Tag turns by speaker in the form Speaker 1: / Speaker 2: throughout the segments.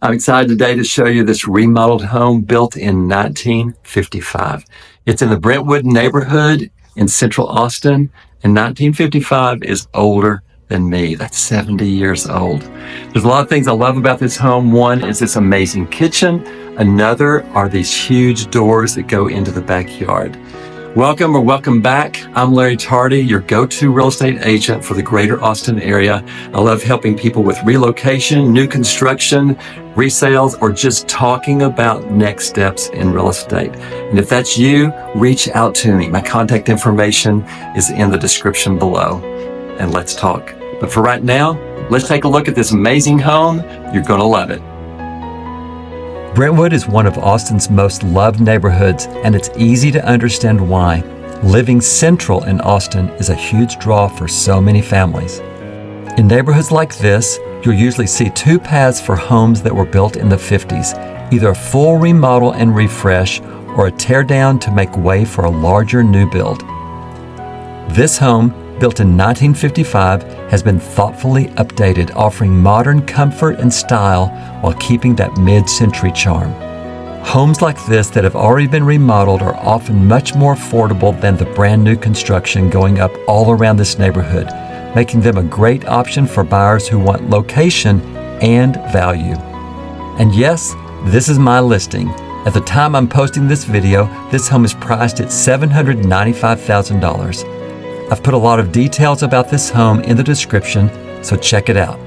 Speaker 1: I'm excited today to show you this remodeled home built in 1955. It's in the Brentwood neighborhood in central Austin, and 1955 is older than me. That's 70 years old. There's a lot of things I love about this home. One is this amazing kitchen. Another are these huge doors that go into the backyard. Welcome back. I'm Larry Tardy, your go-to real estate agent for the greater Austin area. I love helping people with relocation, new construction, resales, or just talking about next steps in real estate. And if that's you, reach out to me. My contact information is in the description below. And let's talk. But for right now, let's take a look at this amazing home. You're going to love it. Brentwood is one of Austin's most loved neighborhoods, and it's easy to understand why. Living central in Austin is a huge draw for so many families. In neighborhoods like this, you'll usually see two paths for homes that were built in the 50s, either a full remodel and refresh or a tear down to make way for a larger new build. This home, built in 1955, has been thoughtfully updated, offering modern comfort and style while keeping that mid-century charm. Homes like this that have already been remodeled are often much more affordable than the brand new construction going up all around this neighborhood, making them a great option for buyers who want location and value. And yes, this is my listing. At the time I'm posting this video, this home is priced at $795,000. I've put a lot of details about this home in the description, so check it out.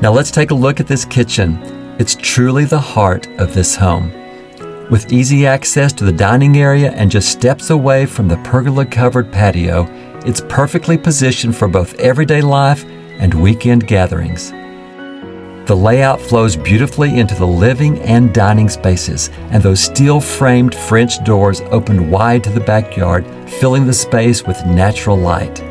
Speaker 1: Now let's take a look at this kitchen. It's truly the heart of this home. With easy access to the dining area and just steps away from the pergola-covered patio, it's perfectly positioned for both everyday life and weekend gatherings. The layout flows beautifully into the living and dining spaces, and those steel-framed French doors open wide to the backyard, filling the space with natural light.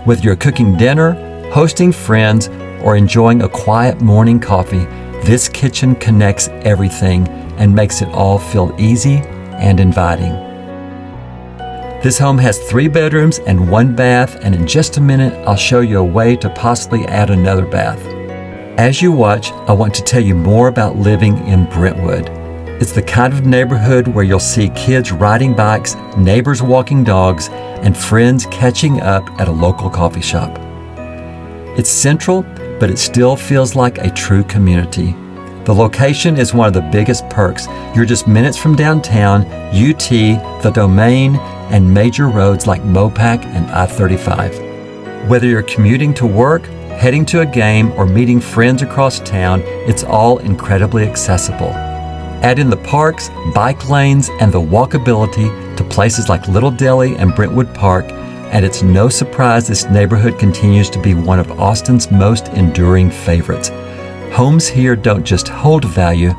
Speaker 1: Whether you're cooking dinner, hosting friends, or enjoying a quiet morning coffee, this kitchen connects everything and makes it all feel easy and inviting. This home has 3 bedrooms and 1 bath, and in just a minute, I'll show you a way to possibly add another bath. As you watch, I want to tell you more about living in Brentwood. It's the kind of neighborhood where you'll see kids riding bikes, neighbors walking dogs, and friends catching up at a local coffee shop. It's central, but it still feels like a true community. The location is one of the biggest perks. You're just minutes from downtown, UT, the Domain, and major roads like Mopac and I-35. Whether you're commuting to work, heading to a game, or meeting friends across town, it's all incredibly accessible. Add in the parks, bike lanes, and the walkability to places like Little Deli and Brentwood Park, and it's no surprise this neighborhood continues to be one of Austin's most enduring favorites. Homes here don't just hold value,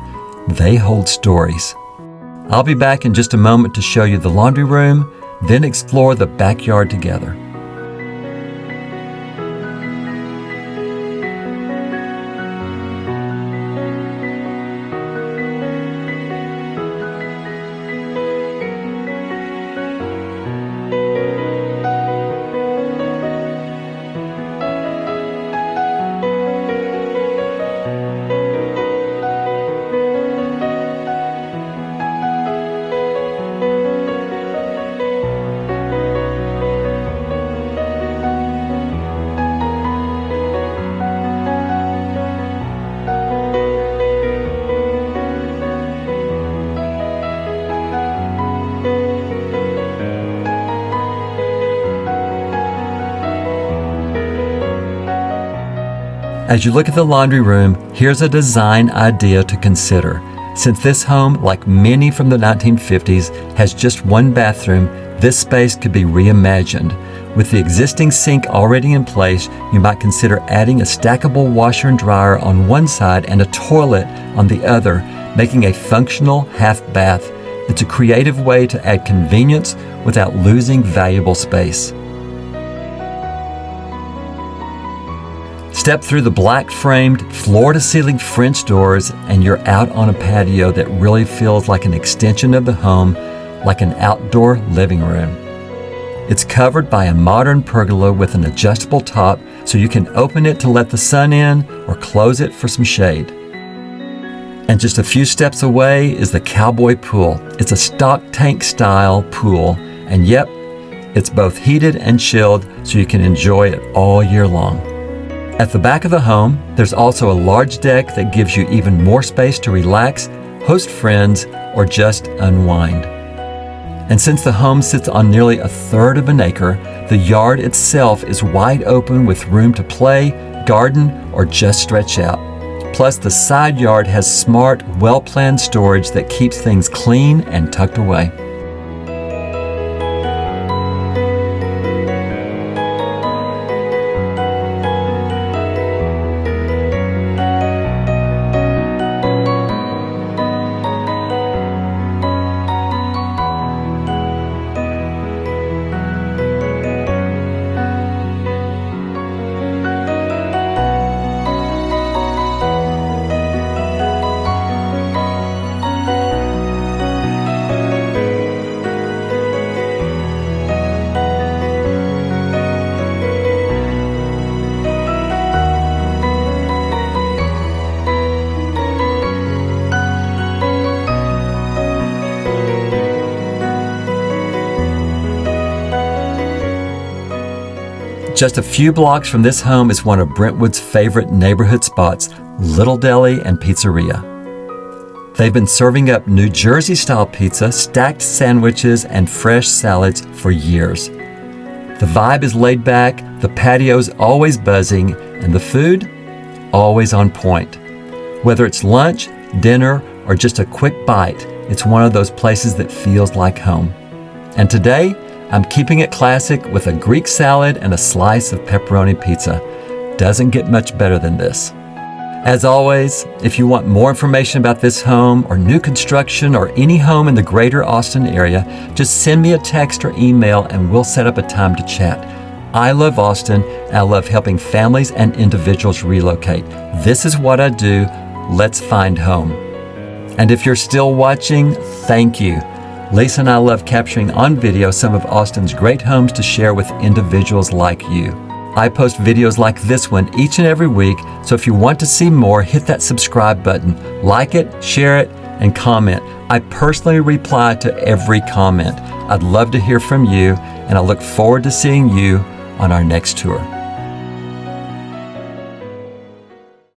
Speaker 1: they hold stories. I'll be back in just a moment to show you the laundry room, then explore the backyard together. As you look at the laundry room, here's a design idea to consider. Since this home, like many from the 1950s, has just 1 bathroom, this space could be reimagined. With the existing sink already in place, you might consider adding a stackable washer and dryer on one side and a toilet on the other, making a functional half bath. It's a creative way to add convenience without losing valuable space. Step through the black-framed, floor-to-ceiling French doors, and you're out on a patio that really feels like an extension of the home, like an outdoor living room. It's covered by a modern pergola with an adjustable top, so you can open it to let the sun in or close it for some shade. And just a few steps away is the Cowboy Pool. It's a stock tank style pool, and yep, it's both heated and chilled so you can enjoy it all year long. At the back of the home, there's also a large deck that gives you even more space to relax, host friends, or just unwind. And since the home sits on nearly a third of an acre, the yard itself is wide open with room to play, garden, or just stretch out. Plus, the side yard has smart, well-planned storage that keeps things clean and tucked away. Just a few blocks from this home is one of Brentwood's favorite neighborhood spots, Little Deli and Pizzeria. They've been serving up New Jersey-style pizza, stacked sandwiches, and fresh salads for years. The vibe is laid back, the patio's always buzzing, and the food, always on point. Whether it's lunch, dinner, or just a quick bite, it's one of those places that feels like home. And today, I'm keeping it classic with a Greek salad and a slice of pepperoni pizza. Doesn't get much better than this. As always, if you want more information about this home or new construction or any home in the greater Austin area, just send me a text or email and we'll set up a time to chat. I love Austin and I love helping families and individuals relocate. This is what I do. Let's find home. And if you're still watching, thank you. Lisa and I love capturing on video some of Austin's great homes to share with individuals like you. I post videos like this one each and every week, so if you want to see more, hit that subscribe button, like it, share it, and comment. I personally reply to every comment. I'd love to hear from you, and I look forward to seeing you on our next tour.